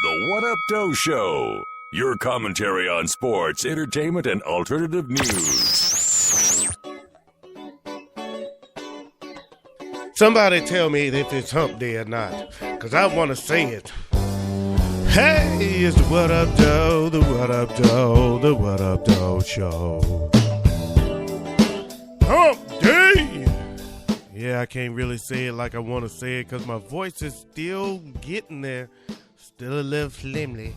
The What Up Doe Show. Your commentary on sports, entertainment, and alternative news. Somebody tell me if it's hump day or not, because I want to say it. Hey, it's the What Up Doe, the What Up Doe, the What Up Doe Show. Hump day! Yeah, I can't really say it like I want to say it because my voice is still getting there. Still a little flimly.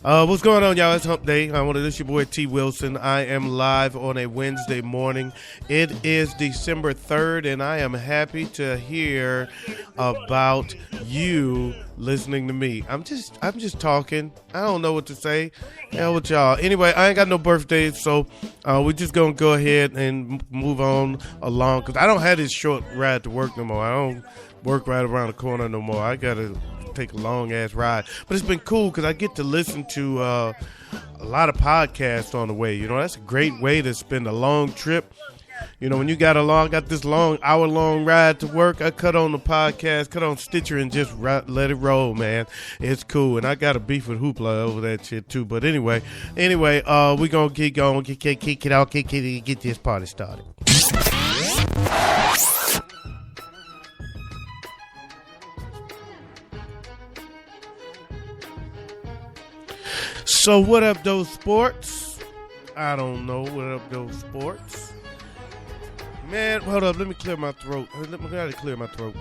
What's going on, y'all? It's Hump Day. This your boy T. Wilson. I am live on a Wednesday morning. It is December 3rd, and I am happy to hear about you listening to me. I'm just talking. I don't know what to say. Hell with y'all. Anyway, I ain't got no birthdays, so we're just gonna go ahead and move on along because I don't have this short ride to work no more. I don't work right around the corner no more. I gotta take a long ass ride, but it's been cool because I get to listen to a lot of podcasts on the way. You know, that's a great way to spend a long trip. You know, when you got this long hour-long ride to work, I cut on the podcast, cut on Stitcher, and just let it roll, man. It's cool, and I got a beef with Hoopla over that shit too. But anyway, we gonna keep going, get this party started. So what up, those sports? I don't know. What up, those sports? Man, hold up. Let me clear my throat. I gotta clear my throat.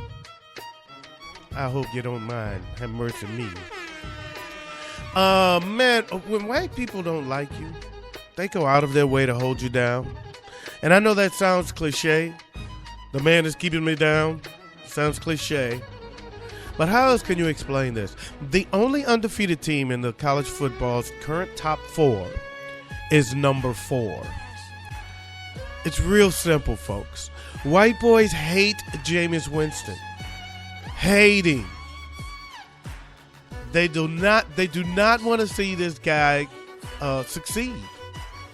I hope you don't mind. Have mercy on me. Man, when white people don't like you, they go out of their way to hold you down. And I know that sounds cliche. The man is keeping me down. Sounds cliche. But how else can you explain this? The only undefeated team in the college football's current top 4 is number 4. It's real simple, folks. White boys hate Jameis Winston. Hate him. They do not want to see this guy succeed.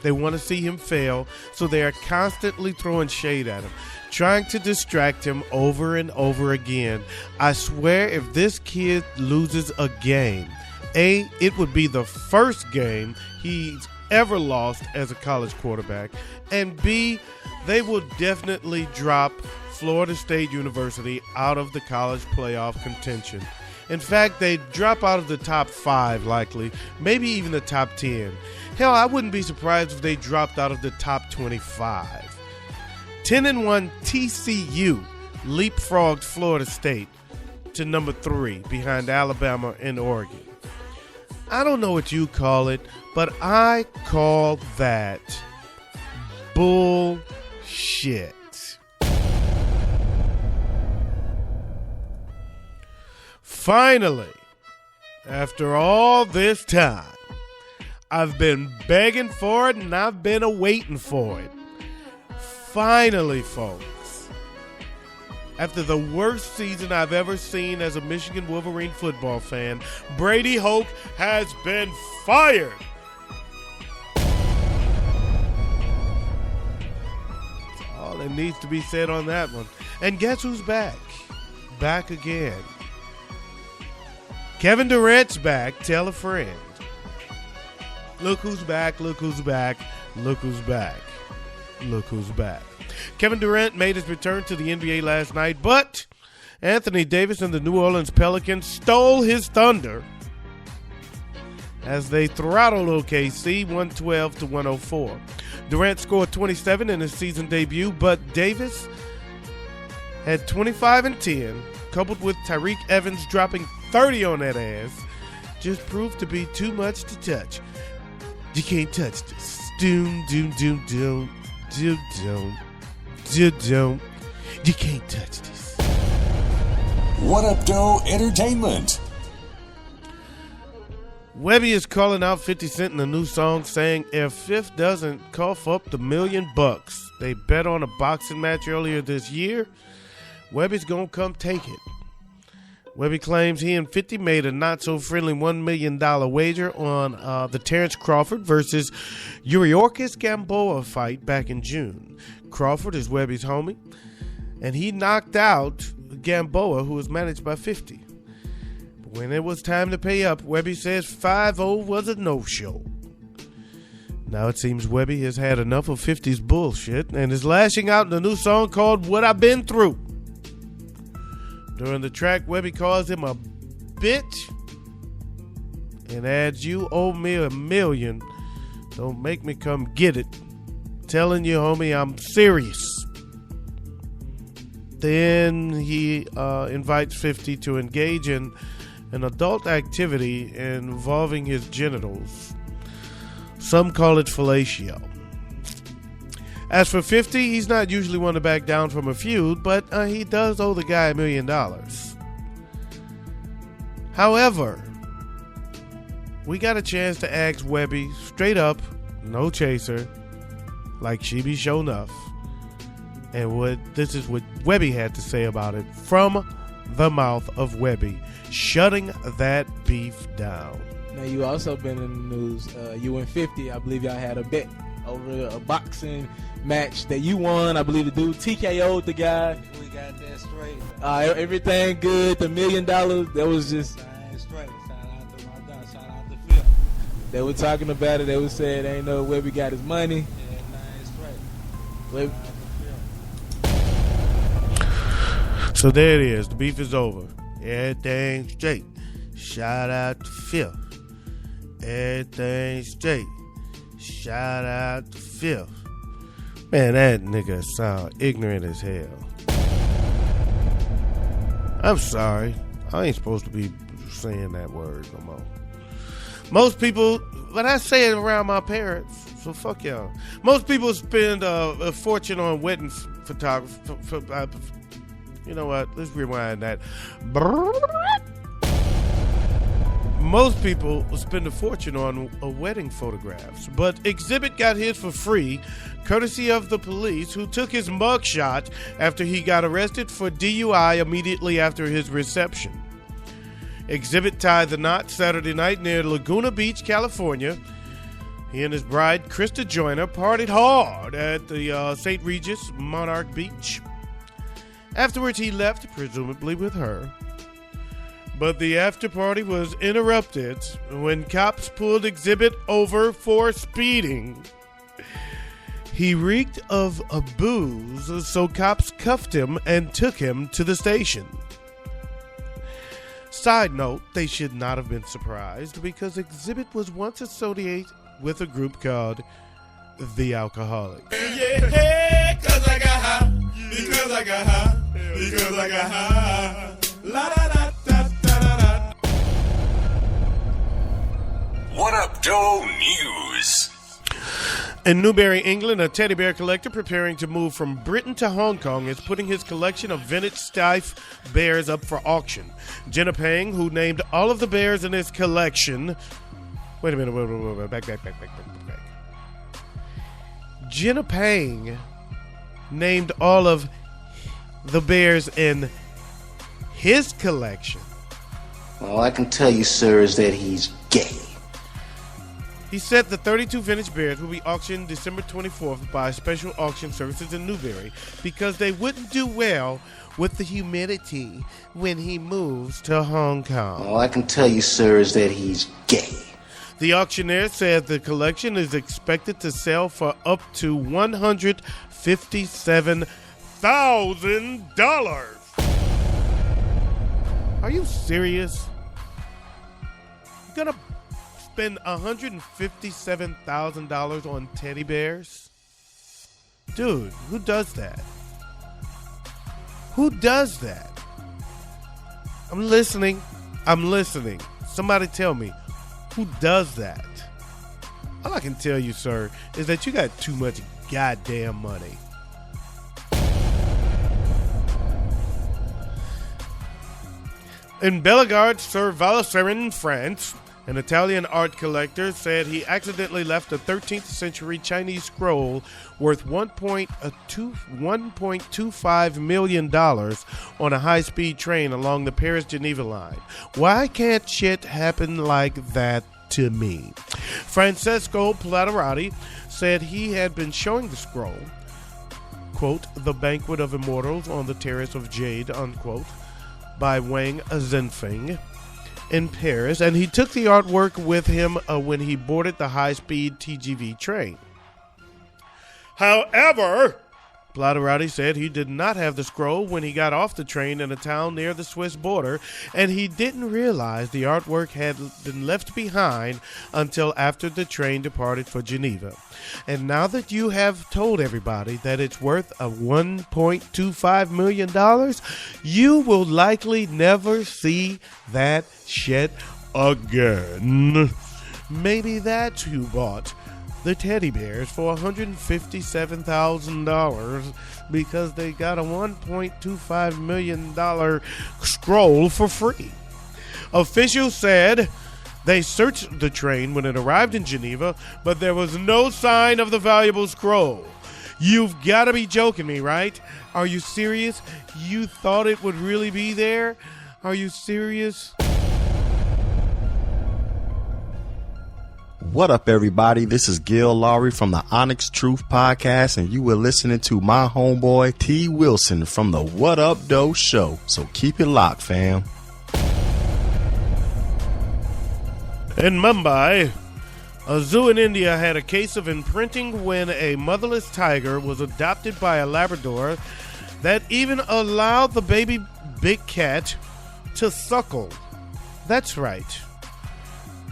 They want to see him fail, so they are constantly throwing shade at him, trying to distract him over and over again. I swear if this kid loses a game, A, it would be the first game he's ever lost as a college quarterback, and B, they will definitely drop Florida State University out of the college playoff contention. In fact, they drop out of the top 5 likely, maybe even the top 10. Hell, I wouldn't be surprised if they dropped out of the top 25. 10-1 TCU leapfrogged Florida State to number 3 behind Alabama and Oregon. I don't know what you call it, but I call that bullshit. Finally, after all this time, I've been begging for it and I've been awaiting for it. Finally, folks, after the worst season I've ever seen as a Michigan Wolverine football fan, Brady Hoke has been fired. That's all that needs to be said on that one. And guess who's back? Back again. Kevin Durant's back. Tell a friend. Look who's back, look who's back, look who's back, look who's back. Kevin Durant made his return to the NBA last night, but Anthony Davis and the New Orleans Pelicans stole his thunder as they throttled OKC 112-104. Durant scored 27 in his season debut, but Davis had 25 and 10, coupled with Tyreke Evans dropping 30 on that ass, just proved to be too much to touch. You can't touch this. Doom. You can't touch this. What Up Doe Entertainment. Webbie is calling out 50 Cent in a new song, saying if Fifth doesn't cough up the $1 million they bet on a boxing match earlier this year, Webbie's gonna come take it. Webbie claims he and 50 made a not-so-friendly $1 million wager on the Terrence Crawford versus Yuriorkis Gamboa fight back in June. Crawford is Webbie's homie, and he knocked out Gamboa, who was managed by 50. But when it was time to pay up, Webbie says 5-0 was a no-show. Now it seems Webbie has had enough of 50's bullshit and is lashing out in a new song called What I've Been Through. During the track, Webbie calls him a bitch and adds, "You owe me $1 million. Don't make me come get it. Telling you, homie, I'm serious." Then he invites 50 to engage in an adult activity involving his genitals. Some call it fellatio. As for 50, he's not usually one to back down from a feud, but he does owe the guy $1 million. However, we got a chance to ask Webbie straight up, no chaser, like she be show enough. And this is what Webbie had to say about it from the mouth of Webbie, shutting that beef down. Now, you also been in the news. You and 50, I believe y'all had a bet over a boxing match that you won. I believe the dude TKO'd the guy. We got that straight. Everything good. The $1 million, that was just... Straight. Shout out to my dog. Shout out to Phil. They were talking about it. They were saying they ain't know where we got his money. Yeah, straight. So there it is. The beef is over. Everything straight. Shout out to Phil. Everything straight. Shout out to Phil. Man, that nigga sound ignorant as hell. I'm sorry. I ain't supposed to be saying that word no more. Most people, but I say it around my parents, so fuck y'all. Most people spend a fortune on wedding photography. You know what? Let's rewind that. Most people spend a fortune on wedding photographs, but Xzibit got his for free, courtesy of the police, who took his mugshot after he got arrested for DUI immediately after his reception. Xzibit tied the knot Saturday night near Laguna Beach, California. He and his bride, Krista Joyner, partied hard at the St. Regis Monarch Beach. Afterwards, he left, presumably with her. But the after-party was interrupted when cops pulled Xzibit over for speeding. He reeked of a booze, so cops cuffed him and took him to the station. Side note, they should not have been surprised because Xzibit was once associated with a group called The Alcoholics. Yeah, 'cause I got high, because I got high, because I got high. La da da da da da da. What Up Doe News? In Newbury, England, a teddy bear collector preparing to move from Britain to Hong Kong is putting his collection of vintage Stife bears up for auction. Jenna Pang, who named all of the bears in his collection... Wait a minute, wait. Back. Jenna Pang named all of the bears in his collection. All I can tell you, sir, is that he's gay. He said the 32 vintage bears will be auctioned December 24th by Special Auction Services in Newbury because they wouldn't do well with the humidity when he moves to Hong Kong. All I can tell you, sir, is that he's gay. The auctioneer said the collection is expected to sell for up to $157,000. Are you serious? You're gonna spend $157,000 on teddy bears? Dude, who does that? Who does that? I'm listening. Somebody tell me, who does that? All I can tell you, sir, is that you got too much goddamn money. In Bellegarde sur Valserine, France, an Italian art collector said he accidentally left a 13th century Chinese scroll worth $1.25 million on a high-speed train along the Paris-Geneva line. Why can't shit happen like that to me? Francesco Platterati said he had been showing the scroll, quote, The Banquet of Immortals on the Terrace of Jade, unquote, by Wang Zhenfeng in Paris, and he took the artwork with him when he boarded the high-speed TGV train. However, Blatterati said he did not have the scroll when he got off the train in a town near the Swiss border, and he didn't realize the artwork had been left behind until after the train departed for Geneva. And now that you have told everybody that it's worth a $1.25 million, you will likely never see that shit again. Maybe that's who bought the teddy bears for $157,000 because they got a $1.25 million scroll for free. Officials said they searched the train when it arrived in Geneva, but there was no sign of the valuable scroll. You've got to be joking me, right? Are you serious? You thought it would really be there? Are you serious? What up, everybody? This is Gil Lowry from the Onyx Truth Podcast, and you were listening to my homeboy T. Wilson from the What Up Doe Show. So keep it locked, fam. In Mumbai, a zoo in India had a case of imprinting when a motherless tiger was adopted by a Labrador that even allowed the baby big cat to suckle. That's right.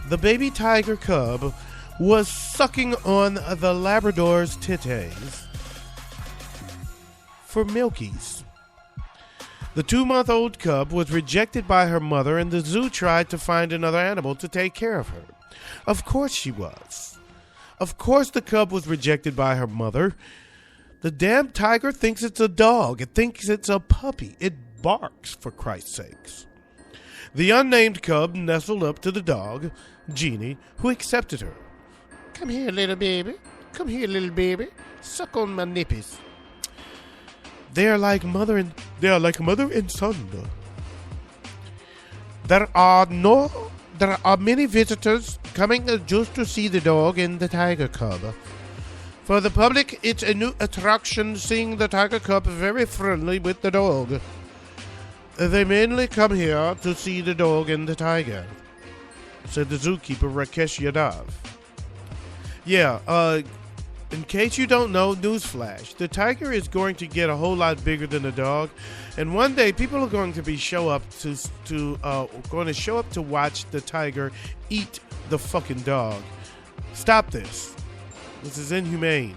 The baby tiger cub was sucking on the Labrador's titties for milkies. The 2-month-old cub was rejected by her mother, and the zoo tried to find another animal to take care of her. Of course she was. Of course the cub was rejected by her mother. The damn tiger thinks it's a dog. It thinks it's a puppy. It barks, for Christ's sakes. The unnamed cub nestled up to the dog, Jeannie, who accepted her. Come here, little baby. Come here, little baby. Suck on my nippies. They are like mother and son. There are many visitors coming just to see the dog and the tiger cub. For the public, it's a new attraction seeing the tiger cub very friendly with the dog. They mainly come here to see the dog and the tiger, said the zookeeper Rakesh Yadav. Yeah, in case you don't know, newsflash, the tiger is going to get a whole lot bigger than the dog, and one day people are going to show up to watch the tiger eat the fucking dog. Stop this. This is inhumane.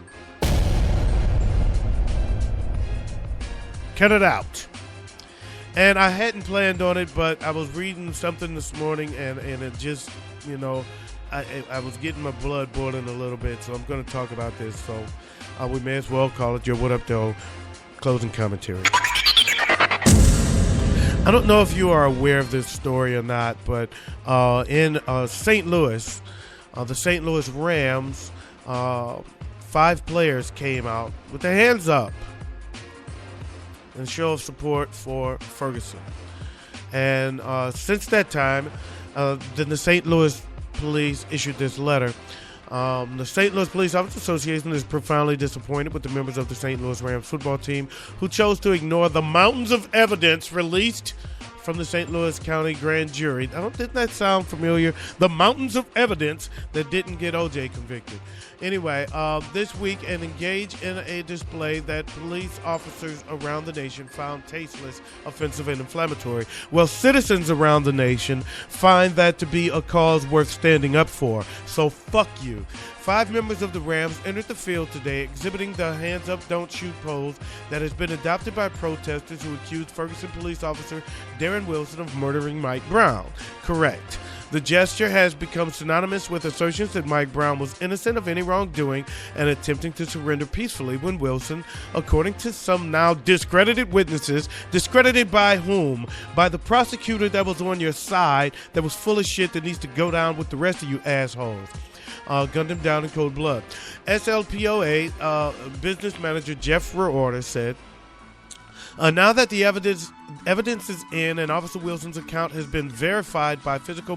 Cut it out. And I hadn't planned on it, but I was reading something this morning, and it just, I was getting my blood boiling a little bit, so I'm going to talk about this. So we may as well call it your What Up Doe closing commentary. I don't know if you are aware of this story or not, but in St. Louis, the St. Louis Rams, 5 players came out with their hands up and show of support for Ferguson. And since that time, then the St. Louis Police issued this letter. The St. Louis Police Officers Association is profoundly disappointed with the members of the St. Louis Rams football team who chose to ignore the mountains of evidence released from the St. Louis County Grand Jury. Didn't that sound familiar? The mountains of evidence that didn't get OJ convicted. Anyway, this week, and engaged in a display that police officers around the nation found tasteless, offensive, and inflammatory. Well, citizens around the nation find that to be a cause worth standing up for. So fuck you. 5 members of the Rams entered the field today exhibiting the hands up, don't shoot pose that has been adopted by protesters who accused Ferguson police officer Darren Wilson of murdering Mike Brown. Correct. The gesture has become synonymous with assertions that Mike Brown was innocent of any wrongdoing and attempting to surrender peacefully when Wilson, according to some now discredited witnesses, discredited by whom? By the prosecutor that was on your side that was full of shit that needs to go down with the rest of you assholes. Gunned him down in cold blood. SLPOA business manager Jeff Reorder said, now that the evidence evidence is in, and Officer Wilson's account has been verified by physical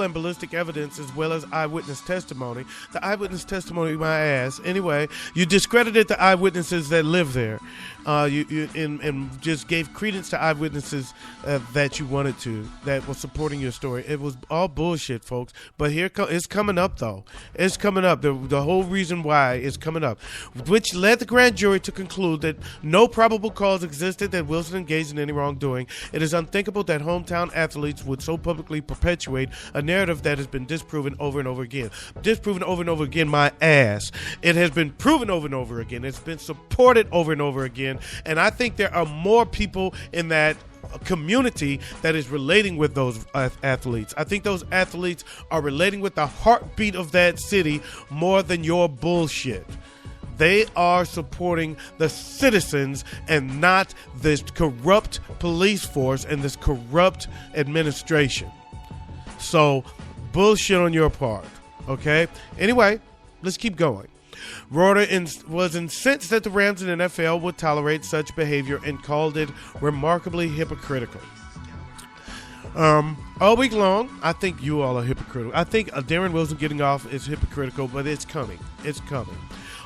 and ballistic evidence, as well as eyewitness testimony. The eyewitness testimony, my ass. Anyway, you discredited the eyewitnesses that live there. And just gave credence to eyewitnesses that you wanted to, that was supporting your story. It was all bullshit, folks. But it's coming up, though. It's coming up. The whole reason why is coming up, which led the grand jury to conclude that no probable cause existed that Wilson engaged in any wrongdoing. It is unthinkable that hometown athletes would so publicly perpetuate a narrative that has been disproven over and over again. Disproven over and over again, my ass. It has been proven over and over again. It's been supported over and over again. And I think there are more people in that community that is relating with those athletes. I think those athletes are relating with the heartbeat of that city more than your bullshit. They are supporting the citizens and not this corrupt police force and this corrupt administration. So, bullshit on your part, okay? Anyway, let's keep going. Reuter was incensed that the Rams and NFL would tolerate such behavior and called it remarkably hypocritical. All week long, I think you all are hypocritical. I think Darren Wilson getting off is hypocritical, but it's coming. It's coming.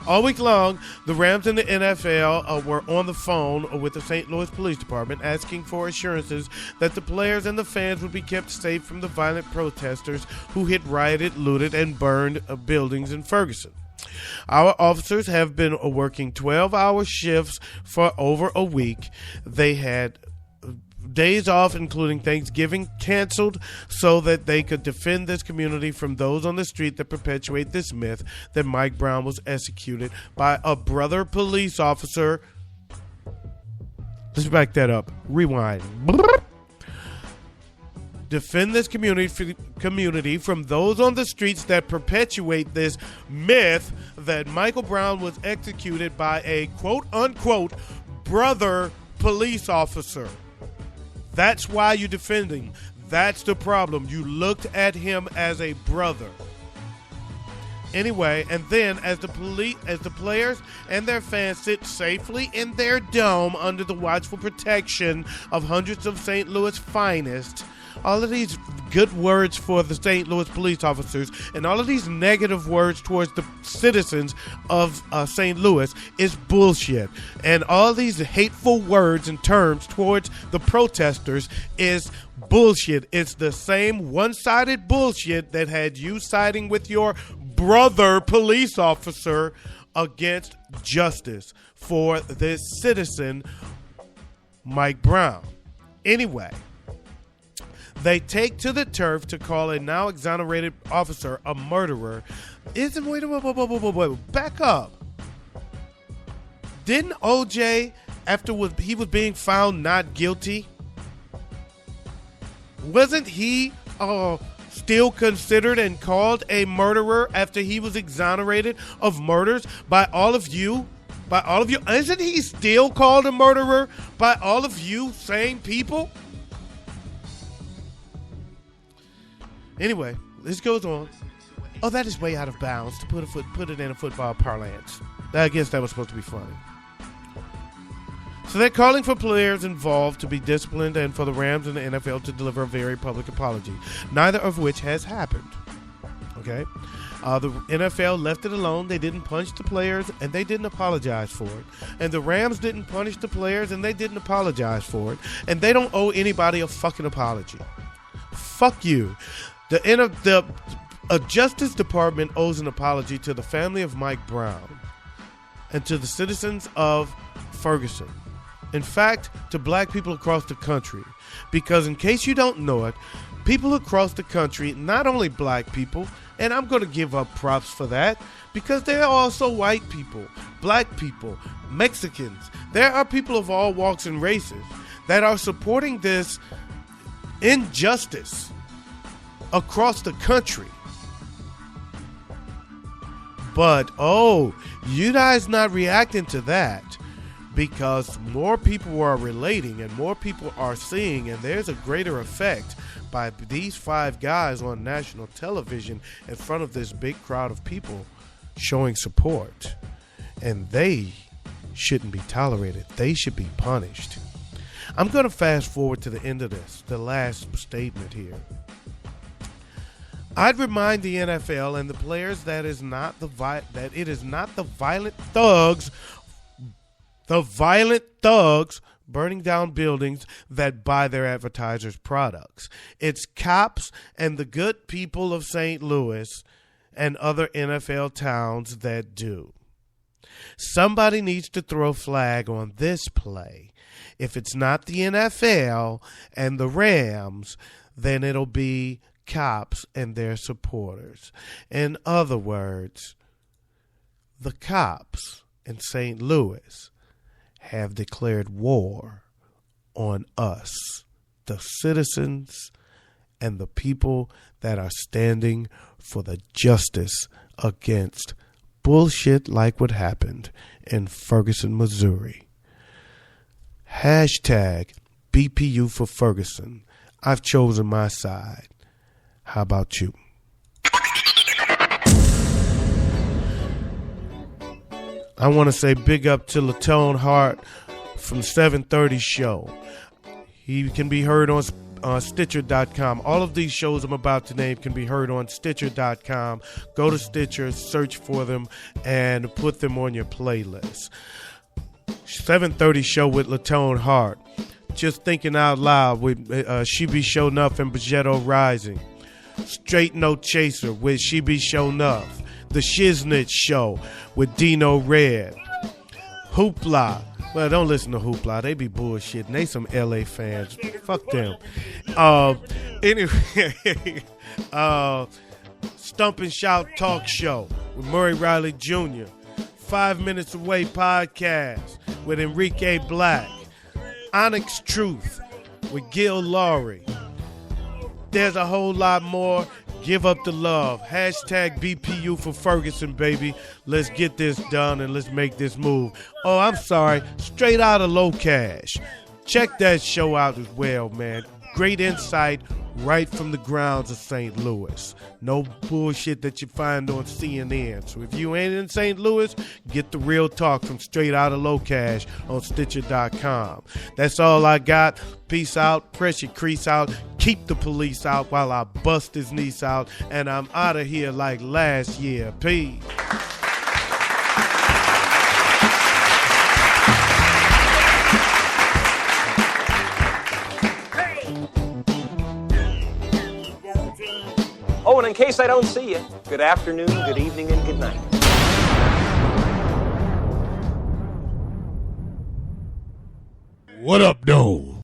All week long, the Rams and the NFL were on the phone with the St. Louis Police Department asking for assurances that the players and the fans would be kept safe from the violent protesters who had rioted, looted, and burned buildings in Ferguson. Our officers have been working 12-hour shifts for over a week. They had days off, including Thanksgiving, canceled so that they could defend this community from those on the street that perpetuate this myth that Mike Brown was executed by a brother police officer. Let's back that up. Rewind. Defend this community from those on the streets that perpetuate this myth that Michael Brown was executed by a quote-unquote brother police officer. That's why you defend him. That's the problem. You looked at him as a brother. Anyway, and then as the players and their fans sit safely in their dome under the watchful protection of hundreds of St. Louis finest, all of these good words for the St. Louis police officers and all of these negative words towards the citizens of St. Louis is bullshit. And all these hateful words and terms towards the protesters is bullshit. It's the same one-sided bullshit that had you siding with your brother police officer against justice for this citizen, Mike Brown. Anyway, they take to the turf to call a now exonerated officer a murderer. Wait, back up. Didn't OJ, after he was being found not guilty, wasn't he still considered and called a murderer after he was exonerated of murders by all of you? Isn't he still called a murderer by all of you sane people? Anyway, this goes on. Oh, that is way out of bounds to put it in a football parlance. I guess that was supposed to be funny. So they're calling for players involved to be disciplined and for the Rams and the NFL to deliver a very public apology, neither of which has happened. Okay? The NFL left it alone. They didn't punish the players, and they didn't apologize for it. And the Rams didn't punish the players, and they didn't apologize for it. And they don't owe anybody a fucking apology. Fuck you. The Justice Department owes an apology to the family of Mike Brown and to the citizens of Ferguson. In fact, to black people across the country. Because in case you don't know it, people across the country, not only black people, and I'm going to give up props for that, because there are also white people, black people, Mexicans. There are people of all walks and races that are supporting this injustice across the country. But, you guys not reacting to that because more people are relating and more people are seeing, and there's a greater effect by these five guys on national television in front of this big crowd of people showing support. And they shouldn't be tolerated. They should be punished. I'm going to fast forward to the end of this, the last statement here. I'd remind the NFL and the players that it is not the violent thugs burning down buildings that buy their advertisers' products. It's cops and the good people of St. Louis and other NFL towns that do. Somebody needs to throw a flag on this play. If it's not the NFL and the Rams, then it'll be cops and their supporters. In other words, the cops in St. Louis have declared war on us, the citizens and the people that are standing for the justice against bullshit like what happened in Ferguson, Missouri. Hashtag BPU for Ferguson. I've chosen my side. How about you? I want to say big up to Latone Heart from 730 Show. He can be heard on Stitcher.com. All of these shows I'm about to name can be heard on Stitcher.com. Go to Stitcher, search for them, and put them on your playlist. 730 Show with Latone Heart. Just Thinking Out Loud with She Be Show Nuff and Bajetto Rising. Straight No Chaser with She Be Show Nuff. The Shiznit Show with Dino Red. Hoopla. Well, don't listen to Hoopla. They be bullshitting. They some LA fans. Fuck them. Anyway, Stomp and Shout Talk Show with Murray Riley Jr. 5 Minutes Away Podcast with Enrique Black. Onyx Truth with Gil Laurie. There's a whole lot more. Give up the love. Hashtag BPU for Ferguson, baby. Let's get this done and let's make this move. Oh, I'm sorry. Straight Out of Low Cash. Check that show out as well, man. Great insight right from the grounds of St. Louis. No bullshit that you find on CNN. So if you ain't in St. Louis, get the real talk from Straight Out of Low Cash on Stitcher.com. That's all I got. Peace out. Press your crease out. Keep the police out while I bust his niece out. And I'm out of here like last year. Peace. Oh, and in case I don't see you, good afternoon, good evening, and good night. What up, though?